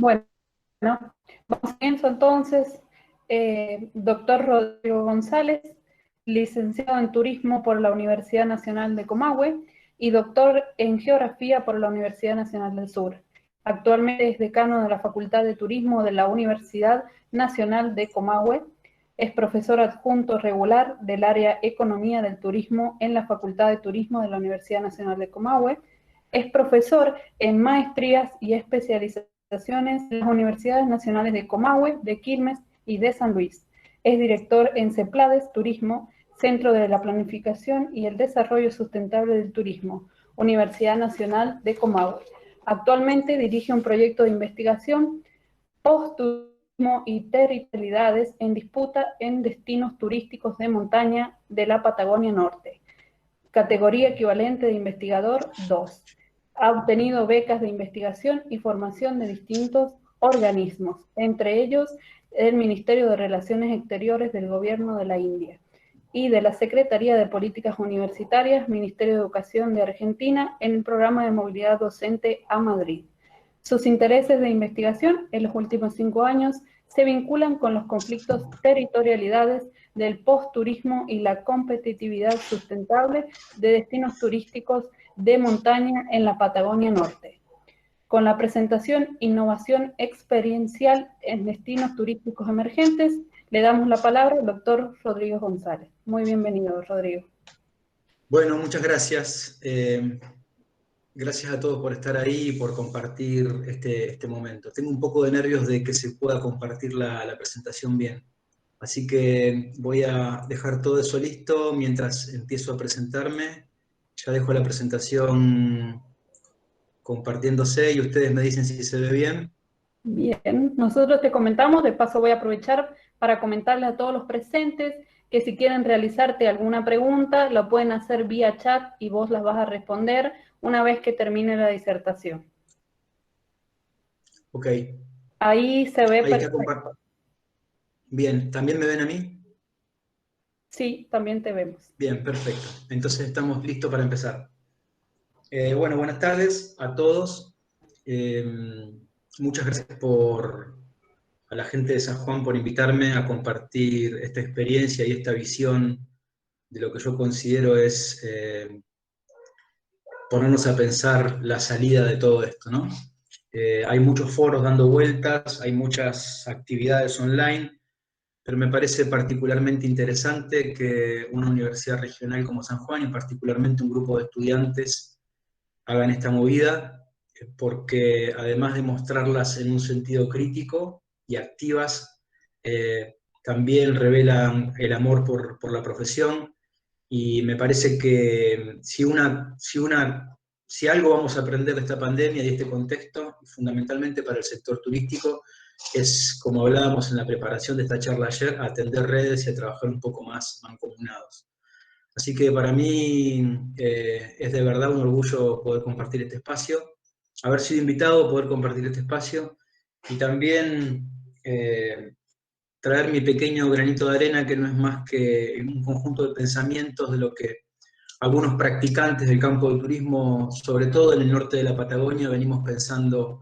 Bueno, vamos comienzo entonces. Doctor Rodrigo González, licenciado en Turismo por la Universidad Nacional de Comahue y doctor en Geografía por la Universidad Nacional del Sur. Actualmente es decano de la Facultad de Turismo de la Universidad Nacional de Comahue. Es profesor adjunto regular del área Economía del Turismo en la Facultad de Turismo de la Universidad Nacional de Comahue. Es profesor en maestrías y especializaciones en las Universidades Nacionales de Comahue, de Quilmes y de San Luis. Es director en CEPLADES Turismo, Centro de la Planificación y el Desarrollo Sustentable del Turismo, Universidad Nacional de Comahue. Actualmente dirige un proyecto de investigación post-turismo y territorialidades en disputa en destinos turísticos de montaña de la Patagonia Norte. Categoría equivalente de investigador 2. Ha obtenido becas de investigación y formación de distintos organismos, entre ellos el Ministerio de Relaciones Exteriores del Gobierno de la India y de la Secretaría de Políticas Universitarias, Ministerio de Educación de Argentina, en el programa de movilidad docente a Madrid. Sus intereses de investigación en los últimos 5 años se vinculan con los conflictos territorialidades del post-turismo y la competitividad sustentable de destinos turísticos de montaña en la Patagonia Norte. Con la presentación Innovación Experiencial en Destinos Turísticos Emergentes, le damos la palabra al doctor Rodrigo González. Muy bienvenido, Rodrigo. Bueno, muchas gracias. Gracias a todos por estar ahí y por compartir este momento. Tengo un poco de nervios de que se pueda compartir la presentación bien. Así que voy a dejar todo eso listo mientras empiezo a presentarme. Ya dejo la presentación compartiéndose y ustedes me dicen si se ve bien. Bien, nosotros te comentamos, de paso voy a aprovechar para comentarles a todos los presentes que si quieren realizarte alguna pregunta, lo pueden hacer vía chat y vos las vas a responder una vez que termine la disertación. Ok. Ahí se ve Ahí está perfecto. Bien, ¿también me ven a mí? Sí, también te vemos. Bien, perfecto. Entonces estamos listos para empezar. Bueno, buenas tardes a todos. Muchas gracias a la gente de San Juan por invitarme a compartir esta experiencia y esta visión de lo que yo considero es ponernos a pensar la salida de todo esto, ¿no? Hay muchos foros dando vueltas, hay muchas actividades online, pero me parece particularmente interesante que una universidad regional como San Juan, y particularmente un grupo de estudiantes, hagan esta movida, porque además de mostrarlas en un sentido crítico y activas, también revelan el amor por la profesión, y me parece que si algo vamos a aprender de esta pandemia y de este contexto, fundamentalmente para el sector turístico, es, como hablábamos en la preparación de esta charla ayer, a atender redes y a trabajar un poco más mancomunados. Así que para mí es de verdad un orgullo poder compartir este espacio, haber sido invitado a poder compartir este espacio y también traer mi pequeño granito de arena, que no es más que un conjunto de pensamientos de lo que algunos practicantes del campo del turismo, sobre todo en el norte de la Patagonia, venimos pensando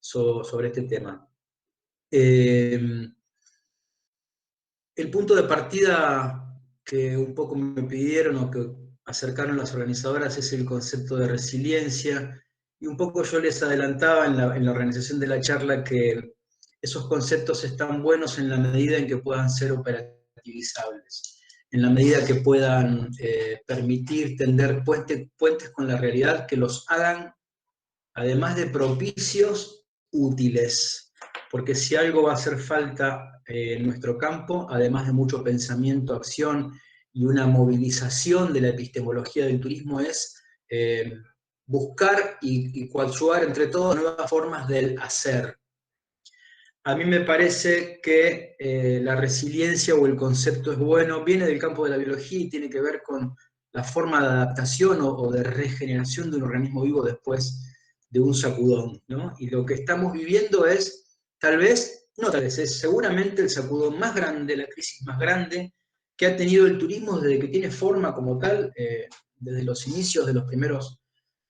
sobre este tema. El punto de partida que un poco me pidieron o que acercaron las organizadoras es el concepto de resiliencia, y un poco yo les adelantaba en la organización de la charla que esos conceptos están buenos en la medida en que puedan ser operativizables, en la medida que puedan permitir tender puentes con la realidad que los hagan, además de propicios, útiles. Porque si algo va a hacer falta en nuestro campo, además de mucho pensamiento, acción y una movilización de la epistemología del turismo, es buscar y coadyuvar entre todos nuevas formas del hacer. A mí me parece que la resiliencia o el concepto es bueno, viene del campo de la biología y tiene que ver con la forma de adaptación o de regeneración de un organismo vivo después de un sacudón, ¿no? Y lo que estamos viviendo es, es seguramente el sacudón más grande, la crisis más grande que ha tenido el turismo desde que tiene forma como tal, desde los inicios de los primeros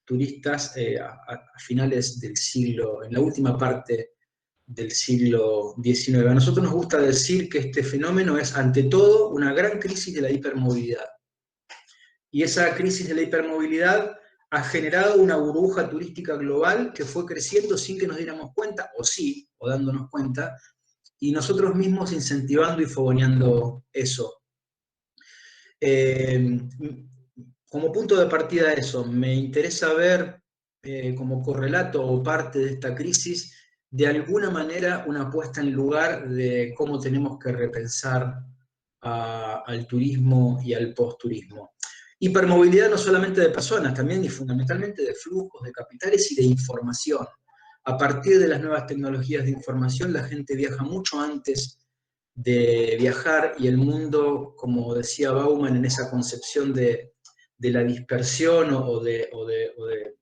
turistas a finales del siglo, en la última parte del siglo XIX. A nosotros nos gusta decir que este fenómeno es, ante todo, una gran crisis de la hipermovilidad. Y esa crisis de la hipermovilidad ha generado una burbuja turística global que fue creciendo sin que nos diéramos cuenta, o sí, o dándonos cuenta, y nosotros mismos incentivando y fogoneando eso. Como punto de partida de eso, me interesa ver como correlato o parte de esta crisis, de alguna manera una puesta en lugar de cómo tenemos que repensar al turismo y al post-turismo. Hipermovilidad no solamente de personas, también y fundamentalmente de flujos, de capitales y de información. A partir de las nuevas tecnologías de información, la gente viaja mucho antes de viajar y el mundo, como decía Bauman en esa concepción de la dispersión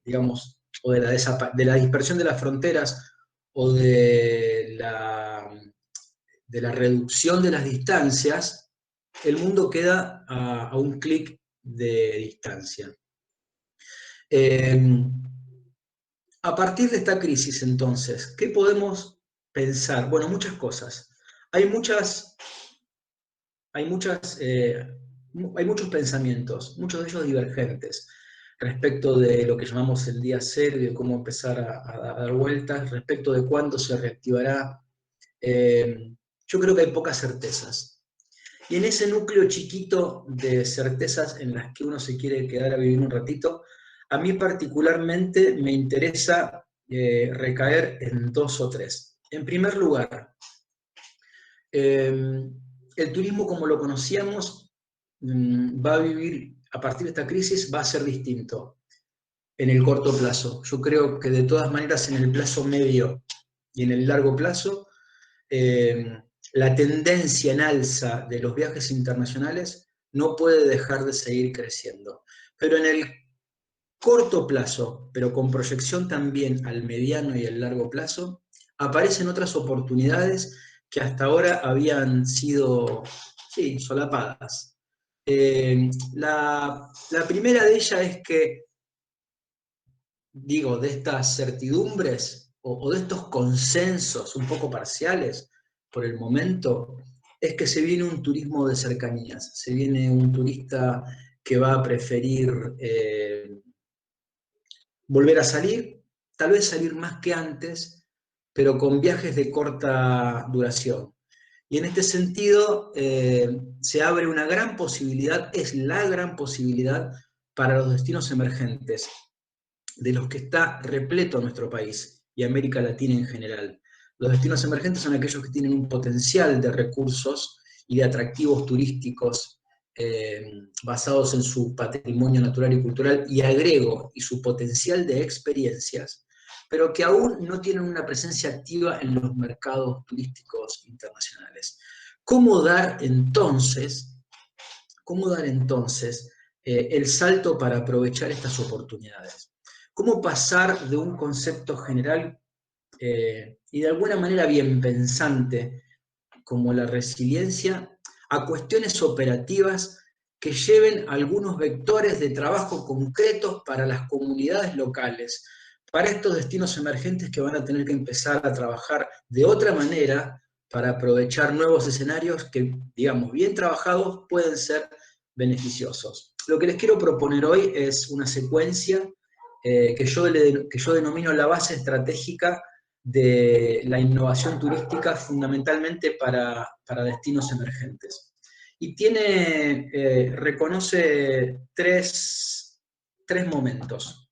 digamos, o de la dispersión de las fronteras o de la reducción de las distancias, el mundo queda a un clic de distancia. A partir de esta crisis, entonces, ¿qué podemos pensar? Bueno, muchas cosas. Hay muchos pensamientos, muchos de ellos divergentes, respecto de lo que llamamos el día cero y de cómo empezar a dar vueltas, respecto de cuándo se reactivará. Yo creo que hay pocas certezas. Y en ese núcleo chiquito de certezas en las que uno se quiere quedar a vivir un ratito, a mí particularmente me interesa recaer en 2 o 3. En primer lugar, el turismo como lo conocíamos va a vivir, a partir de esta crisis, va a ser distinto en el corto plazo. Yo creo que de todas maneras en el plazo medio y en el largo plazo, la tendencia en alza de los viajes internacionales no puede dejar de seguir creciendo. Pero en el corto plazo, pero con proyección también al mediano y al largo plazo, aparecen otras oportunidades que hasta ahora habían sido, sí, solapadas. La primera de ellas es que, digo, de estas certidumbres o de estos consensos un poco parciales por el momento, es que se viene un turismo de cercanías, se viene un turista que va a preferir volver a salir, tal vez salir más que antes, pero con viajes de corta duración. Y en este sentido se abre una gran posibilidad, es la gran posibilidad para los destinos emergentes, de los que está repleto nuestro país y América Latina en general. Los destinos emergentes son aquellos que tienen un potencial de recursos y de atractivos turísticos basados en su patrimonio natural y cultural, y agrego, y su potencial de experiencias, pero que aún no tienen una presencia activa en los mercados turísticos internacionales. ¿Cómo dar entonces el salto para aprovechar estas oportunidades? ¿Cómo pasar de un concepto general y de alguna manera bien pensante como la resiliencia a cuestiones operativas que lleven algunos vectores de trabajo concretos para las comunidades locales, para estos destinos emergentes que van a tener que empezar a trabajar de otra manera para aprovechar nuevos escenarios que, digamos, bien trabajados pueden ser beneficiosos? Lo que les quiero proponer hoy es una secuencia que yo denomino la base estratégica de la innovación turística, fundamentalmente para destinos emergentes. Y reconoce tres momentos.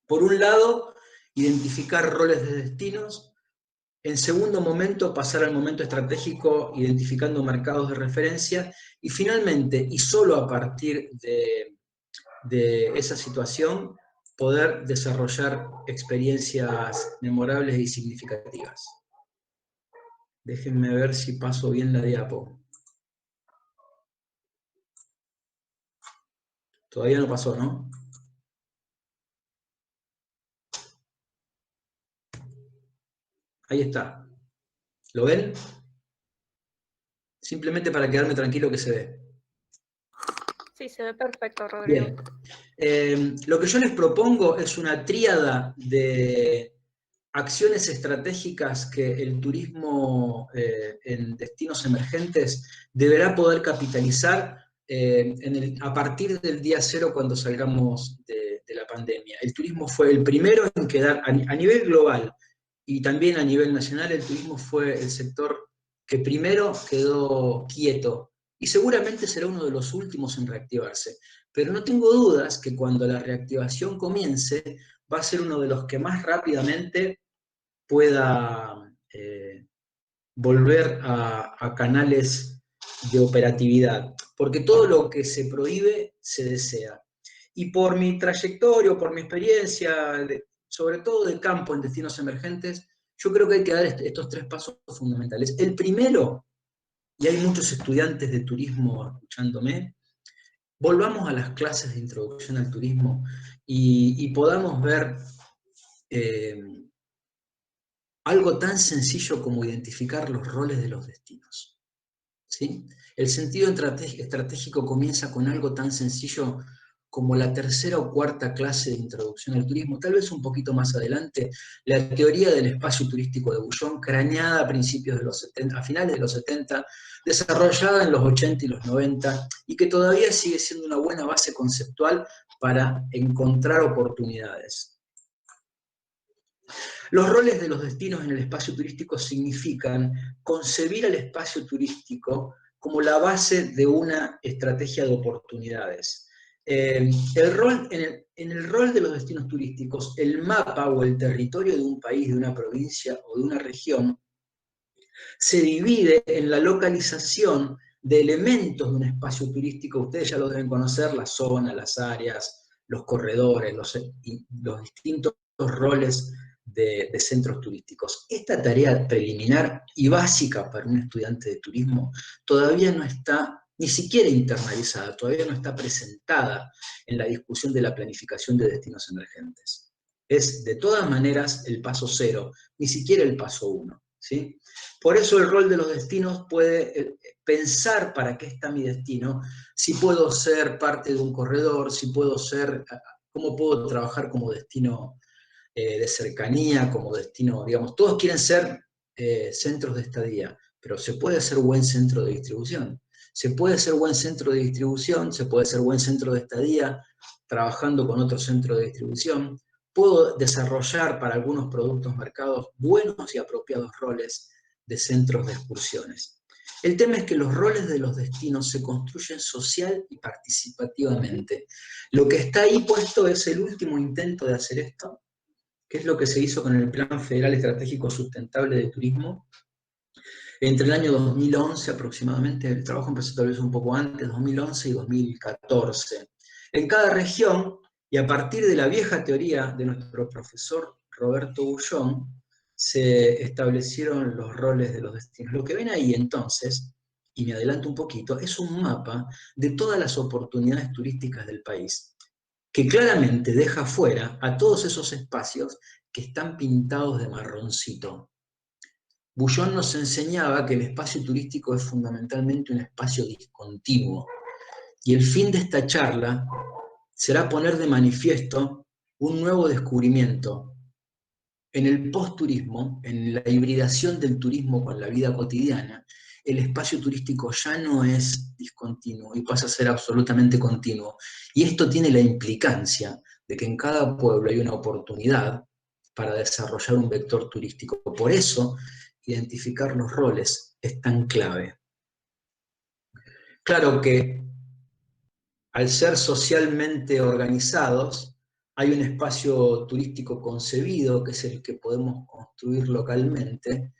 Por un lado, identificar roles de destinos. En segundo momento, pasar al momento estratégico identificando mercados de referencia. Y finalmente, y solo a partir de esa situación, poder desarrollar experiencias memorables y significativas. Déjenme ver si paso bien la diapo. Todavía no pasó, ¿no? Ahí está. ¿Lo ven? Simplemente para quedarme tranquilo que se ve. Sí, se ve perfecto, Rodrigo. Bien. Lo que yo les propongo es una tríada de acciones estratégicas que el turismo en destinos emergentes deberá poder capitalizar a partir del día cero cuando salgamos de la pandemia. El turismo fue el primero en quedar a nivel global y también a nivel nacional. El turismo fue el sector que primero quedó quieto y seguramente será uno de los últimos en reactivarse. Pero no tengo dudas que cuando la reactivación comience, va a ser uno de los que más rápidamente pueda volver a canales de operatividad, porque todo lo que se prohíbe se desea. Y por mi trayectoria, por mi experiencia, sobre todo de campo en destinos emergentes, yo creo que hay que dar estos 3 pasos fundamentales. El primero, y hay muchos estudiantes de turismo escuchándome, volvamos a las clases de introducción al turismo y podamos ver algo tan sencillo como identificar los roles de los destinos. ¿Sí? El sentido estratégico comienza con algo tan sencillo como la 3ª o 4ª clase de introducción al turismo, tal vez un poquito más adelante, la teoría del espacio turístico de Boullon, craneada a principios de los 70, a finales de los 70, desarrollada en los 80 y los 90, y que todavía sigue siendo una buena base conceptual para encontrar oportunidades. Los roles de los destinos en el espacio turístico significan concebir al espacio turístico como la base de una estrategia de oportunidades. En el rol de los destinos turísticos, el mapa o el territorio de un país, de una provincia o de una región, se divide en la localización de elementos de un espacio turístico. Ustedes ya lo deben conocer: la zona, las áreas, los corredores, los distintos roles de centros turísticos. Esta tarea preliminar y básica para un estudiante de turismo todavía no está ni siquiera internalizada, todavía no está presentada en la discusión de la planificación de destinos emergentes. Es de todas maneras el paso 0, ni siquiera el paso 1. ¿Sí? Por eso el rol de los destinos puede pensar para qué está mi destino, si puedo ser parte de un corredor, si puedo ser, cómo puedo trabajar como destino de cercanía, como destino, digamos, todos quieren ser centros de estadía, pero se puede ser buen centro de distribución. Se puede ser buen centro de distribución, se puede ser buen centro de estadía, trabajando con otro centro de distribución. Puedo desarrollar para algunos productos mercados buenos y apropiados roles de centros de excursiones. El tema es que los roles de los destinos se construyen social y participativamente. Lo que está ahí puesto es el último intento de hacer esto, que es lo que se hizo con el Plan Federal Estratégico Sustentable de Turismo. Entre el año 2011 aproximadamente, el trabajo empezó tal vez un poco antes, 2011 y 2014. En cada región, y a partir de la vieja teoría de nuestro profesor Roberto Boullon, se establecieron los roles de los destinos. Lo que ven ahí entonces, y me adelanto un poquito, es un mapa de todas las oportunidades turísticas del país, que claramente deja fuera a todos esos espacios que están pintados de marroncito. Boullon nos enseñaba que el espacio turístico es fundamentalmente un espacio discontinuo, y el fin de esta charla será poner de manifiesto un nuevo descubrimiento. En el post-turismo, en la hibridación del turismo con la vida cotidiana, el espacio turístico ya no es discontinuo y pasa a ser absolutamente continuo. Y esto tiene la implicancia de que en cada pueblo hay una oportunidad para desarrollar un vector turístico. Por eso, identificar los roles es tan clave. Claro que al ser socialmente organizados, hay un espacio turístico concebido, que es el que podemos construir localmente,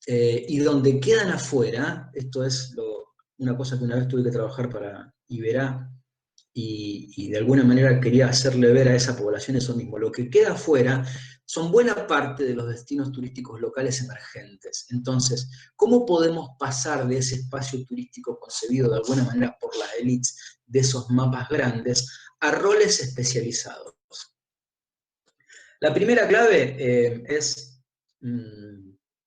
y donde quedan afuera, esto es una cosa que una vez tuve que trabajar para Iberá, y de alguna manera quería hacerle ver a esa población eso mismo. Lo que queda afuera son buena parte de los destinos turísticos locales emergentes. Entonces, ¿cómo podemos pasar de ese espacio turístico concebido de alguna manera por las élites de esos mapas grandes a roles especializados? La primera clave es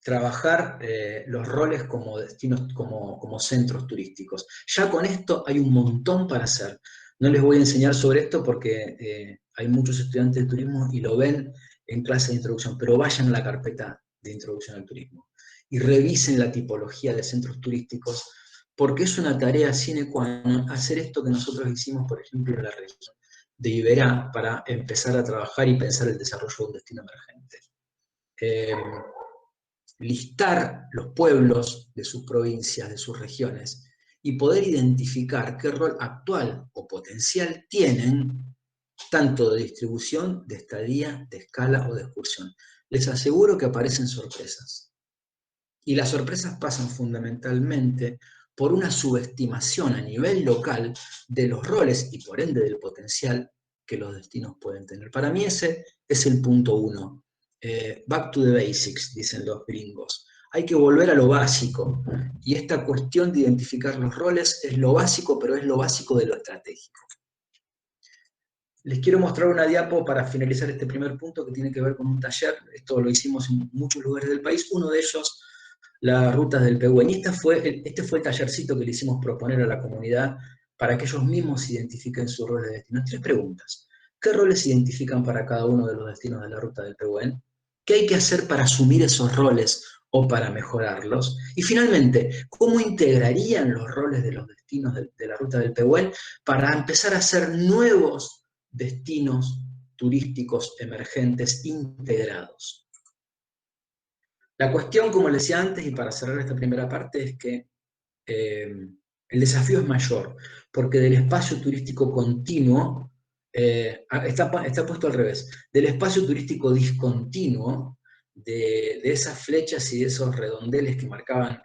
trabajar los roles como destinos, como centros turísticos. Ya con esto hay un montón para hacer. No les voy a enseñar sobre esto porque hay muchos estudiantes de turismo y lo ven en clase de introducción, pero vayan a la carpeta de introducción al turismo y revisen la tipología de centros turísticos, porque es una tarea sine qua non hacer esto que nosotros hicimos, por ejemplo, en la región de Iberá, para empezar a trabajar y pensar el desarrollo de un destino emergente. Listar los pueblos de sus provincias, de sus regiones, y poder identificar qué rol actual o potencial tienen, tanto de distribución, de estadía, de escala o de excursión. Les aseguro que aparecen sorpresas. Y las sorpresas pasan fundamentalmente por una subestimación a nivel local de los roles y por ende del potencial que los destinos pueden tener. Para mí ese es el punto 1. Back to the basics, dicen los gringos. Hay que volver a lo básico. Y esta cuestión de identificar los roles es lo básico, pero es lo básico de lo estratégico. Les quiero mostrar una diapo para finalizar este primer punto que tiene que ver con un taller. Esto lo hicimos en muchos lugares del país. Uno de ellos, las rutas del Pehuen. Este fue el tallercito que le hicimos proponer a la comunidad para que ellos mismos identifiquen sus roles de destino. 3 preguntas. ¿Qué roles se identifican para cada uno de los destinos de la ruta del Pehuen? ¿Qué hay que hacer para asumir esos roles o para mejorarlos? Y finalmente, ¿cómo integrarían los roles de los destinos de la ruta del Pehuen para empezar a hacer nuevos destinos turísticos emergentes integrados? La cuestión, como les decía antes, y para cerrar esta primera parte, es que el desafío es mayor, porque del espacio turístico continuo, está puesto al revés, del espacio turístico discontinuo, de esas flechas y de esos redondeles que marcaban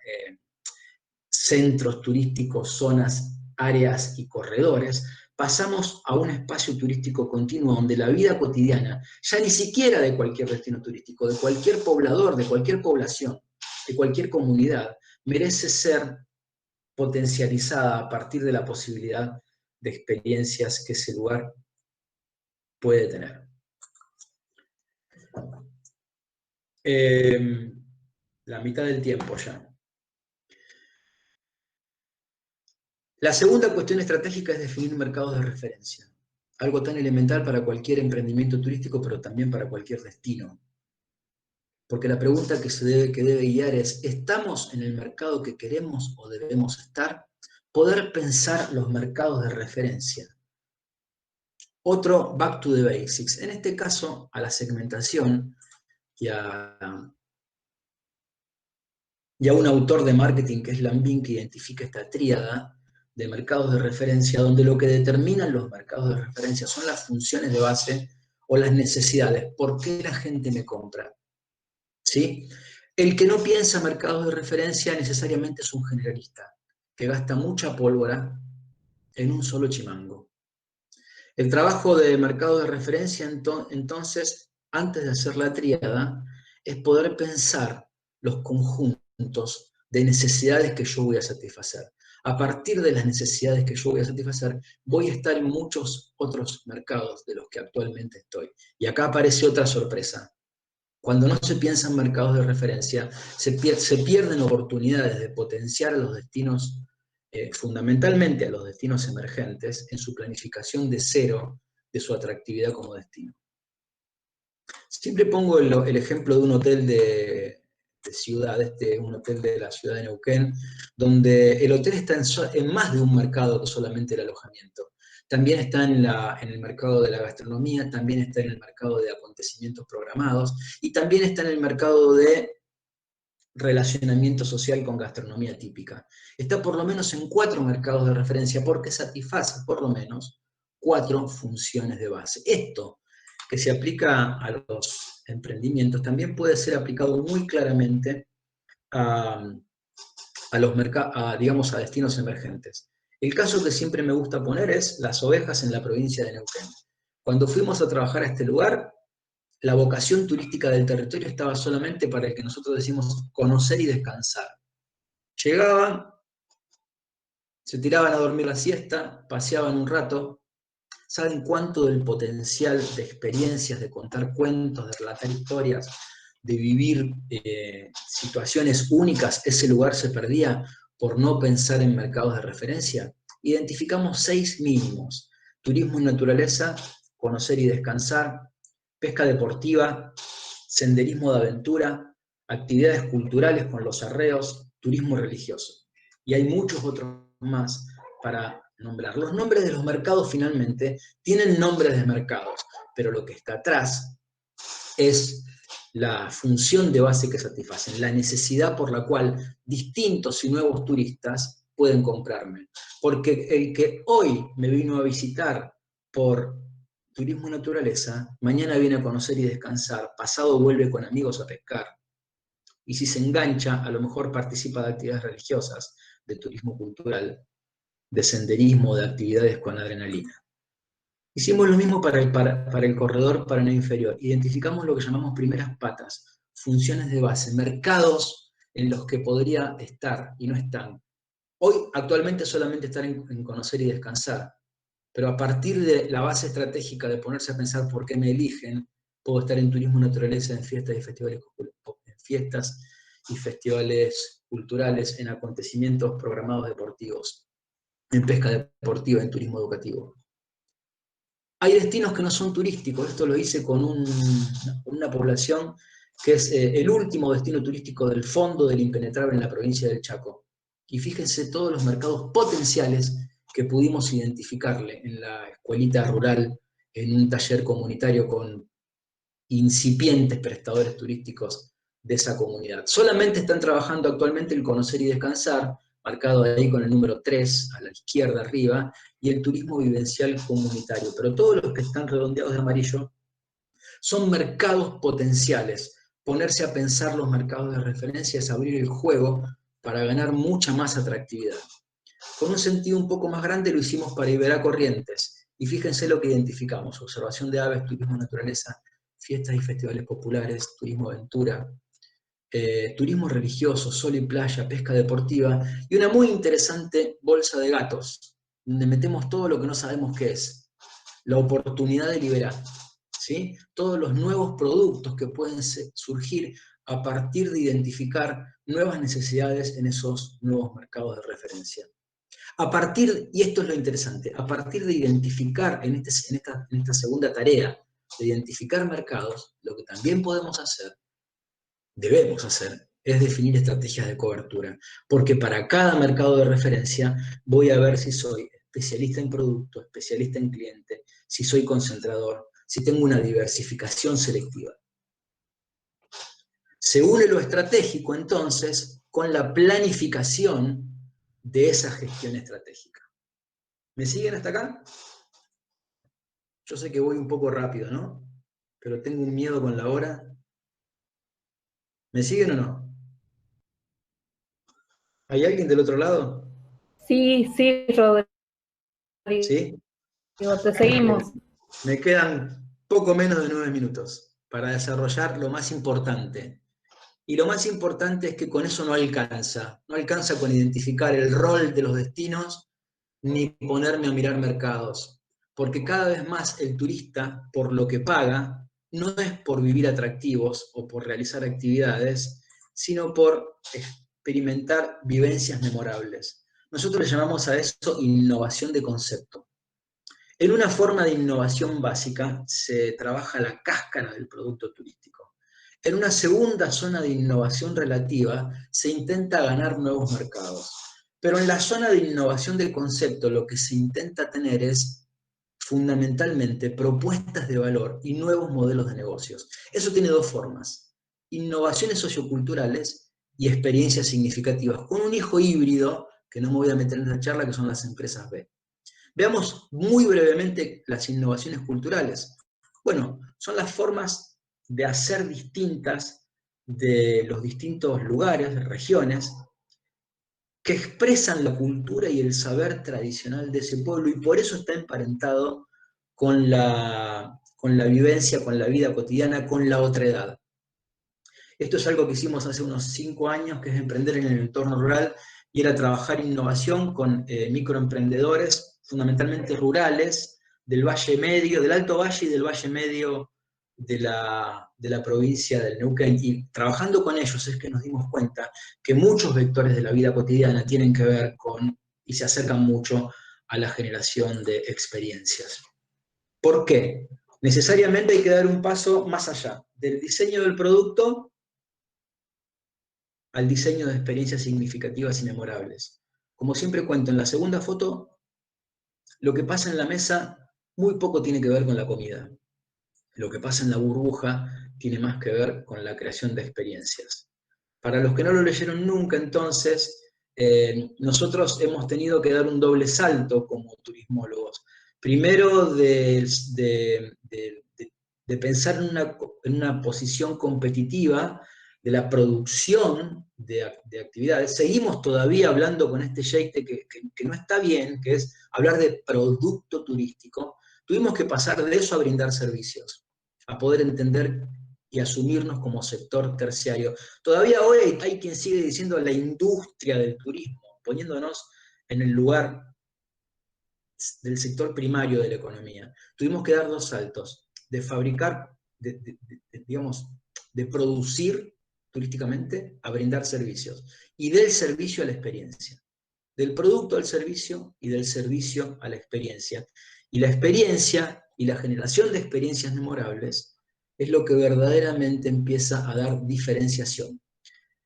centros turísticos, zonas, áreas y corredores, pasamos a un espacio turístico continuo donde la vida cotidiana, ya ni siquiera de cualquier destino turístico, de cualquier poblador, de cualquier población, de cualquier comunidad, merece ser potencializada a partir de la posibilidad de experiencias que ese lugar puede tener. La mitad del tiempo ya. La segunda cuestión estratégica es definir mercados de referencia, algo tan elemental para cualquier emprendimiento turístico, pero también para cualquier destino. Porque la pregunta que debe guiar es, ¿estamos en el mercado que queremos o debemos estar? Poder pensar los mercados de referencia. Otro, back to the basics. En este caso, a la segmentación y a un autor de marketing que es Lambin, que identifica esta tríada de mercados de referencia, donde lo que determinan los mercados de referencia son las funciones de base o las necesidades. ¿Por qué la gente me compra? ¿Sí? El que no piensa mercados de referencia necesariamente es un generalista, que gasta mucha pólvora en un solo chimango. El trabajo de mercado de referencia, entonces, antes de hacer la tríada, es poder pensar los conjuntos de necesidades que yo voy a satisfacer. A partir de las necesidades que yo voy a satisfacer, voy a estar en muchos otros mercados de los que actualmente estoy. Y acá aparece otra sorpresa. Cuando no se piensa en mercados de referencia, se pierden oportunidades de potenciar a los destinos, fundamentalmente a los destinos emergentes, en su planificación de cero de su atractividad como destino. Siempre pongo el ejemplo de un hotel de ciudad, un hotel de la ciudad de Neuquén, donde el hotel está en más de un mercado que solamente el alojamiento. También está en el mercado de la gastronomía, también está en el mercado de acontecimientos programados, y también está en el mercado de relacionamiento social con gastronomía típica. Está por lo menos en 4 mercados de referencia porque satisface por lo menos 4 funciones de base. Esto, que se aplica a los emprendimientos, también puede ser aplicado muy claramente a digamos, a destinos emergentes. El caso que siempre me gusta poner es las ovejas en la provincia de Neuquén. Cuando fuimos a trabajar a este lugar, la vocación turística del territorio estaba solamente para el que nosotros decimos conocer y descansar. Llegaban, se tiraban a dormir la siesta, paseaban un rato. ¿Saben cuánto del potencial de experiencias, de contar cuentos, de relatar historias, de vivir situaciones únicas, ese lugar se perdía por no pensar en mercados de referencia? Identificamos 6 mínimos: turismo y naturaleza, conocer y descansar, pesca deportiva, senderismo de aventura, actividades culturales con los arreos, turismo religioso. Y hay muchos otros más para nombrar. Los nombres de los mercados finalmente tienen nombres de mercados, pero lo que está atrás es la función de base que satisfacen, la necesidad por la cual distintos y nuevos turistas pueden comprarme. Porque el que hoy me vino a visitar por turismo y naturaleza, mañana viene a conocer y descansar, pasado vuelve con amigos a pescar. Y si se engancha, a lo mejor participa de actividades religiosas, de turismo cultural, de senderismo, de actividades con adrenalina. Hicimos lo mismo para el corredor para inferior. Identificamos lo que llamamos primeras patas, funciones de base, mercados en los que podría estar y no están. Hoy, actualmente, solamente están en conocer y descansar, pero a partir de la base estratégica de ponerse a pensar por qué me eligen, puedo estar en turismo naturaleza, en fiestas y festivales culturales, en acontecimientos programados deportivos, en pesca deportiva, en turismo educativo. Hay destinos que no son turísticos, esto lo hice con una población que es el último destino turístico del fondo del impenetrable en la provincia del Chaco. Y fíjense todos los mercados potenciales que pudimos identificarle en la escuelita rural, en un taller comunitario con incipientes prestadores turísticos de esa comunidad. Solamente están trabajando actualmente el conocer y descansar, marcado ahí con el número 3, a la izquierda arriba, y el turismo vivencial comunitario. Pero todos los que están redondeados de amarillo son mercados potenciales. Ponerse a pensar los mercados de referencia es abrir el juego para ganar mucha más atractividad. Con un sentido un poco más grande lo hicimos para Iberá Corrientes. Y fíjense lo que identificamos: observación de aves, turismo naturaleza, fiestas y festivales populares, turismo aventura, turismo religioso, sol y playa, pesca deportiva, y una muy interesante bolsa de gatos, donde metemos todo lo que no sabemos qué es, la oportunidad de liberar, ¿sí? Todos los nuevos productos que pueden surgir a partir de identificar nuevas necesidades en esos nuevos mercados de referencia. Y esto es lo interesante, a partir de identificar en esta segunda tarea, de identificar mercados, lo que también podemos hacer, debemos hacer, es definir estrategias de cobertura, porque para cada mercado de referencia voy a ver si soy especialista en producto, especialista en cliente, si soy concentrador, si tengo una diversificación selectiva. Se une lo estratégico, entonces, con la planificación de esa gestión estratégica. ¿Me siguen hasta acá? Yo sé que voy un poco rápido, ¿no? Pero tengo un miedo con la hora. ¿Me siguen o no? ¿Hay alguien del otro lado? Sí, sí, Rodrigo, ¿Sí? te seguimos. Me quedan poco menos de 9 minutos para desarrollar lo más importante. Y lo más importante es que con eso no alcanza. No alcanza con identificar el rol de los destinos ni ponerme a mirar mercados. Porque cada vez más el turista, por lo que paga, no es por vivir atractivos o por realizar actividades, sino por experimentar vivencias memorables. Nosotros le llamamos a eso innovación de concepto. En una forma de innovación básica se trabaja la cáscara del producto turístico. En una segunda zona de innovación relativa se intenta ganar nuevos mercados. Pero en la zona de innovación del concepto lo que se intenta tener es fundamentalmente propuestas de valor y nuevos modelos de negocios. Eso tiene dos formas: innovaciones socioculturales y experiencias significativas, con un hijo híbrido, que no me voy a meter en esa charla, que son las empresas B. Veamos muy brevemente las innovaciones culturales. Bueno, son las formas de hacer distintas de los distintos lugares, regiones, que expresan la cultura y el saber tradicional de ese pueblo, y por eso está emparentado con la vivencia, con la vida cotidiana, con la otredad. Esto es algo que hicimos hace unos 5 años, que es emprender en el entorno rural, y era trabajar innovación con microemprendedores, fundamentalmente rurales, del Valle Medio, del Alto Valle y del Valle Medio de la provincia del Neuquén. Y trabajando con ellos es que nos dimos cuenta que muchos vectores de la vida cotidiana tienen que ver con, y se acercan mucho a la generación de experiencias. ¿Por qué? necesariamente hay que dar un paso más allá, del diseño del producto al diseño de experiencias significativas y memorables. Como siempre cuento, en la segunda foto, lo que pasa en la mesa muy poco tiene que ver con la comida. Lo que pasa en la burbuja tiene más que ver con la creación de experiencias. Para los que no lo leyeron nunca, entonces, nosotros hemos tenido que dar un doble salto como turismólogos. Primero, de pensar en una posición competitiva de la producción de actividades. Seguimos todavía hablando con este jeite que no está bien, que es hablar de producto turístico. Tuvimos que pasar de eso a brindar servicios, a poder entender y asumirnos como sector terciario. Todavía hoy hay quien sigue diciendo la industria del turismo, poniéndonos en el lugar del sector primario de la economía. Tuvimos que dar dos saltos, de fabricar, digamos, de producir turísticamente a brindar servicios, y del servicio a la experiencia. Del producto al servicio y del servicio a la experiencia. Y la experiencia y la generación de experiencias memorables es lo que verdaderamente empieza a dar diferenciación.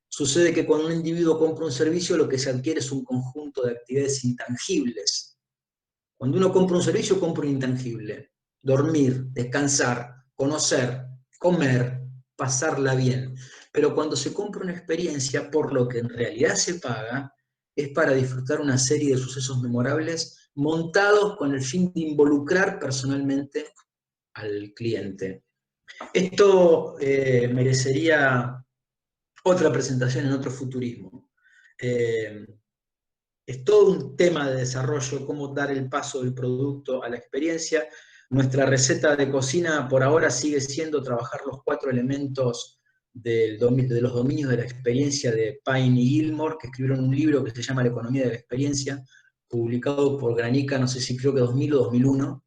Sucede que cuando un individuo compra un servicio, lo que se adquiere es un conjunto de actividades intangibles. Cuando uno compra un servicio, compra un intangible. Dormir, descansar, conocer, comer, pasarla bien. Pero cuando se compra una experiencia, por lo que en realidad se paga, es para disfrutar una serie de sucesos memorables montados con el fin de involucrar personalmente al cliente. Esto merecería otra presentación en otro futurismo. Es todo un tema de desarrollo, cómo dar el paso del producto a la experiencia. Nuestra receta de cocina por ahora sigue siendo trabajar los 4 elementos de los dominios de la experiencia de Pine y Gilmore, que escribieron un libro que se llama La economía de la experiencia, publicado por Granica, no sé si creo que 2000 o 2001.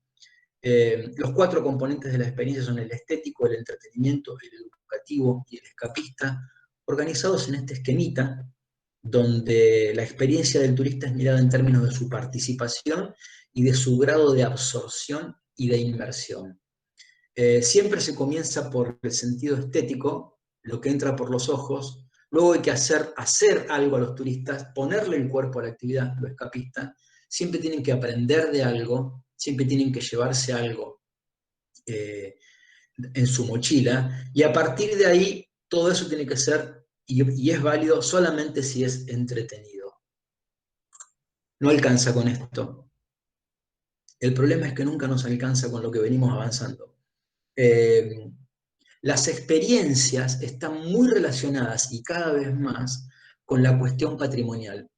Los 4 componentes de la experiencia son el estético, el entretenimiento, el educativo y el escapista, organizados en este esquemita, donde la experiencia del turista es mirada en términos de su participación y de su grado de absorción y de inmersión. Siempre se comienza por el sentido estético, lo que entra por los ojos, luego hay que hacer algo a los turistas, ponerle el cuerpo a la actividad, lo escapista, siempre tienen que aprender de algo, siempre tienen que llevarse algo en su mochila, y a partir de ahí todo eso tiene que ser, y es válido solamente si es entretenido. No alcanza con esto. El problema es que nunca nos alcanza con lo que venimos avanzando. Las experiencias están muy relacionadas, y cada vez más, con la cuestión patrimonial.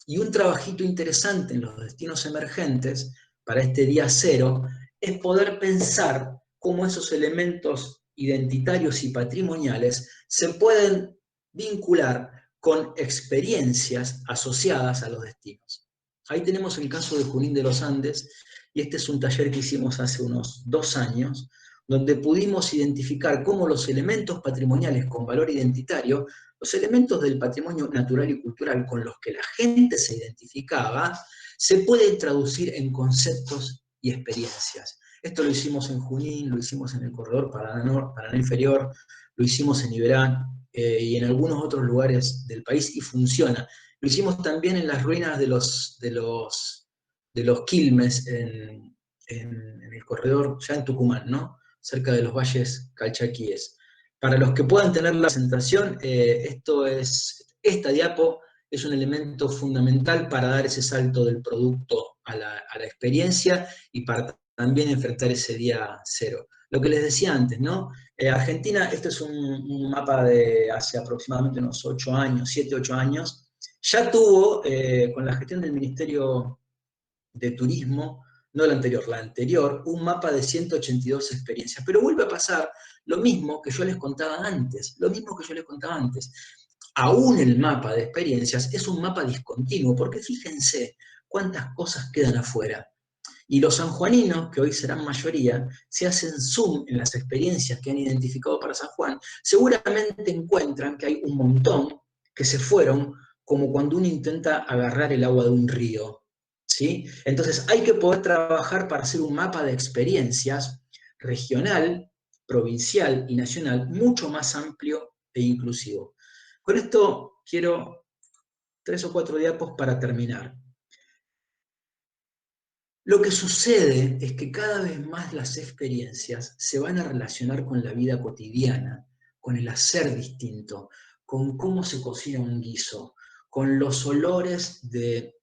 Y un trabajito interesante en los destinos emergentes, para este día cero, es poder pensar cómo esos elementos identitarios y patrimoniales se pueden vincular con experiencias asociadas a los destinos. Ahí tenemos el caso de Junín de los Andes, y este es un taller que hicimos hace unos 2 años, donde pudimos identificar cómo los elementos patrimoniales con valor identitario, los elementos del patrimonio natural y cultural con los que la gente se identificaba, se pueden traducir en conceptos y experiencias. Esto lo hicimos en Junín, lo hicimos en el corredor Paraná Inferior, lo hicimos en Iberá y en algunos otros lugares del país, y funciona. Lo hicimos también en las ruinas de los Quilmes, en el corredor, ya en Tucumán, ¿no? Cerca de los valles calchaquíes. Para los que puedan tener la presentación, esta diapo es un elemento fundamental para dar ese salto del producto a la experiencia, y para también enfrentar ese día cero. Lo que les decía antes, ¿no? Argentina, este es un mapa de hace aproximadamente unos 8 años, 7, 8 años, ya tuvo, con la gestión del Ministerio de Turismo, no la anterior, un mapa de 182 experiencias. Pero vuelve a pasar lo mismo que yo les contaba antes, Aún el mapa de experiencias es un mapa discontinuo, porque fíjense cuántas cosas quedan afuera. Y los sanjuaninos, que hoy serán mayoría, si hacen zoom en las experiencias que han identificado para San Juan, seguramente encuentran que hay un montón que se fueron, como cuando uno intenta agarrar el agua de un río. ¿Sí? Entonces hay que poder trabajar para hacer un mapa de experiencias regional, provincial y nacional mucho más amplio e inclusivo. Con esto quiero 3 o 4 diapos para terminar. Lo que sucede es que cada vez más las experiencias se van a relacionar con la vida cotidiana, con el hacer distinto, con cómo se cocina un guiso, con los olores de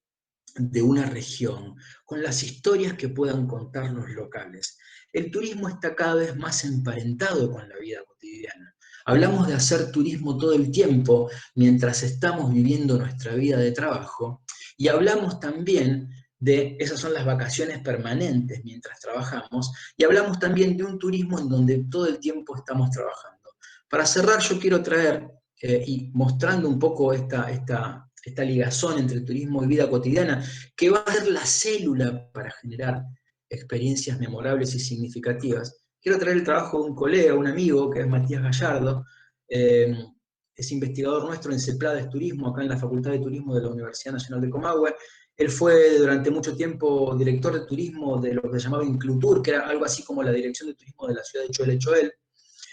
una región, con las historias que puedan contar los locales. El turismo está cada vez más emparentado con la vida cotidiana. Hablamos de hacer turismo todo el tiempo mientras estamos viviendo nuestra vida de trabajo, y hablamos también de, esas son las vacaciones permanentes mientras trabajamos, y hablamos también de un turismo en donde todo el tiempo estamos trabajando. Para cerrar, yo quiero traer, y mostrando un poco esta ligazón entre turismo y vida cotidiana, que va a ser la célula para generar experiencias memorables y significativas. Quiero traer el trabajo de un colega, un amigo, que es Matías Gallardo, es investigador nuestro en CEPLADES Turismo, acá en la Facultad de Turismo de la Universidad Nacional de Comahue. Él fue durante mucho tiempo director de turismo de lo que se llamaba Inclutur, que era algo así como la dirección de turismo de la ciudad de Choel Choel.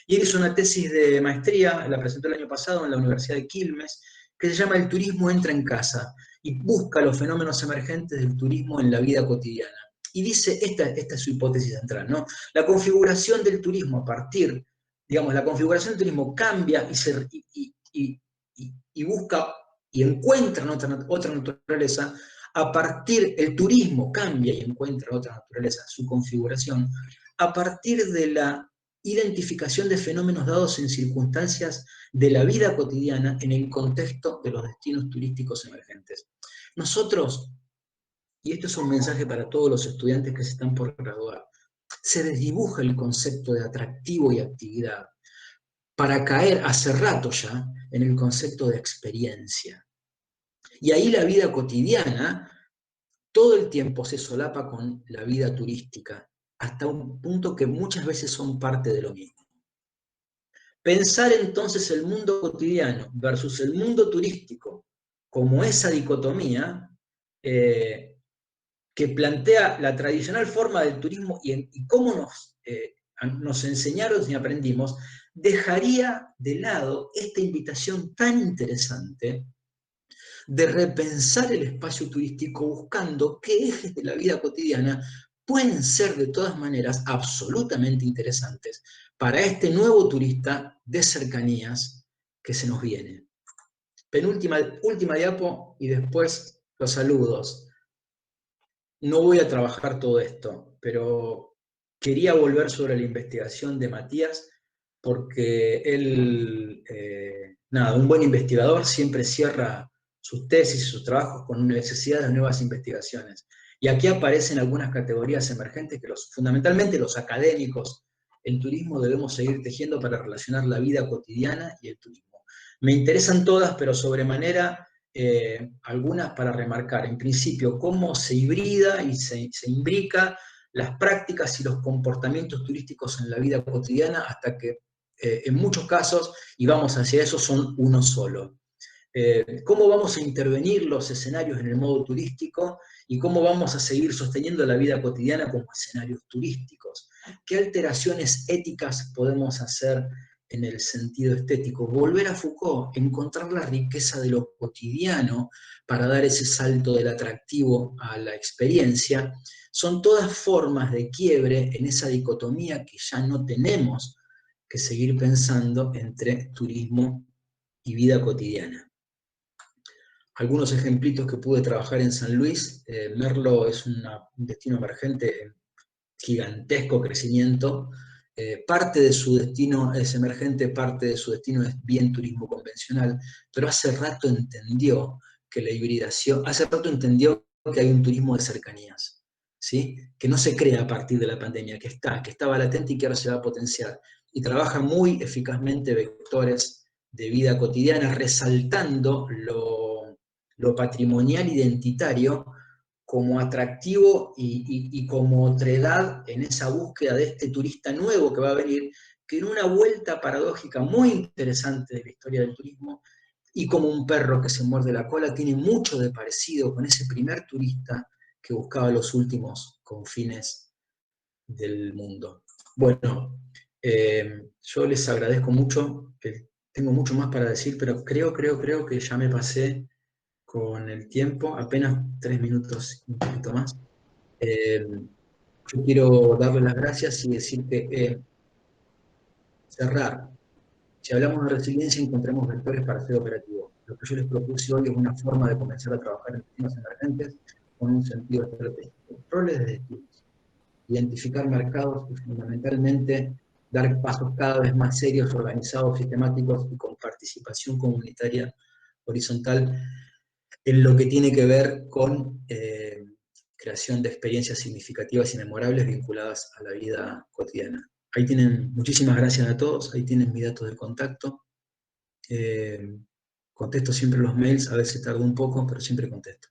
Y él hizo una tesis de maestría, la presentó el año pasado en la Universidad de Quilmes, que se llama El turismo entra en casa, y busca los fenómenos emergentes del turismo en la vida cotidiana. Y dice, esta es su hipótesis central, ¿no? La configuración del turismo a partir, digamos, la configuración del turismo cambia y busca y encuentra otra naturaleza, a partir, el turismo cambia y encuentra otra naturaleza, su configuración, a partir de la identificación de fenómenos dados en circunstancias de la vida cotidiana en el contexto de los destinos turísticos emergentes. Nosotros, y esto es un mensaje para todos los estudiantes que se están por graduar, se desdibuja el concepto de atractivo y actividad para caer hace rato ya en el concepto de experiencia. Y ahí la vida cotidiana todo el tiempo se solapa con la vida turística, hasta un punto que muchas veces son parte de lo mismo. Pensar entonces el mundo cotidiano versus el mundo turístico como esa dicotomía que plantea la tradicional forma del turismo y cómo nos enseñaron y aprendimos, dejaría de lado esta invitación tan interesante de repensar el espacio turístico buscando qué ejes de la vida cotidiana pueden ser de todas maneras absolutamente interesantes para este nuevo turista de cercanías que se nos viene. Última diapo y después los saludos. No voy a trabajar todo esto, pero quería volver sobre la investigación de Matías porque él, un buen investigador siempre cierra sus tesis y sus trabajos con necesidad de nuevas investigaciones. Y aquí aparecen algunas categorías emergentes que fundamentalmente los académicos en turismo debemos seguir tejiendo para relacionar la vida cotidiana y el turismo. Me interesan todas, pero sobremanera algunas para remarcar. En principio, cómo se hibrida y se imbrica las prácticas y los comportamientos turísticos en la vida cotidiana hasta que en muchos casos, y vamos hacia eso, son uno solo. Cómo vamos a intervenir los escenarios en el modo turístico y cómo vamos a seguir sosteniendo la vida cotidiana como escenarios turísticos. ¿Qué alteraciones éticas podemos hacer en el sentido estético? Volver a Foucault, encontrar la riqueza de lo cotidiano para dar ese salto del atractivo a la experiencia, son todas formas de quiebre en esa dicotomía que ya no tenemos que seguir pensando entre turismo y vida cotidiana. Algunos ejemplitos que pude trabajar en San Luis. Merlo es un destino emergente en gigantesco crecimiento. Parte de su destino es emergente, parte de su destino es bien turismo convencional, pero hace rato entendió que la hibridación, hace rato entendió que hay un turismo de cercanías, ¿sí? Que no se crea a partir de la pandemia, que estaba latente y que ahora se va a potenciar. Y trabaja muy eficazmente vectores de vida cotidiana, resaltando lo patrimonial identitario como atractivo y como otredad en esa búsqueda de este turista nuevo que va a venir, que en una vuelta paradójica muy interesante de la historia del turismo, y como un perro que se muerde la cola, tiene mucho de parecido con ese primer turista que buscaba los últimos confines del mundo. Bueno, yo les agradezco mucho. Tengo mucho más para decir, pero creo que ya me pasé con el tiempo, apenas 3 minutos, un poquito más. Eh, yo quiero darles las gracias y decir que cerrar. Si hablamos de resiliencia, encontramos vectores para ser operativos. Lo que yo les propuse hoy es una forma de comenzar a trabajar en destinos emergentes con un sentido estratégico. Roles de destinos. Identificar mercados y fundamentalmente dar pasos cada vez más serios, organizados, sistemáticos y con participación comunitaria horizontal en lo que tiene que ver con creación de experiencias significativas y memorables vinculadas a la vida cotidiana. Ahí tienen, muchísimas gracias a todos, ahí tienen mis datos de contacto. Contesto siempre los mails, a veces tardo un poco, pero siempre contesto.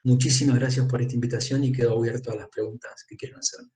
Muchísimas gracias por esta invitación y quedo abierto a las preguntas que quieran hacerme.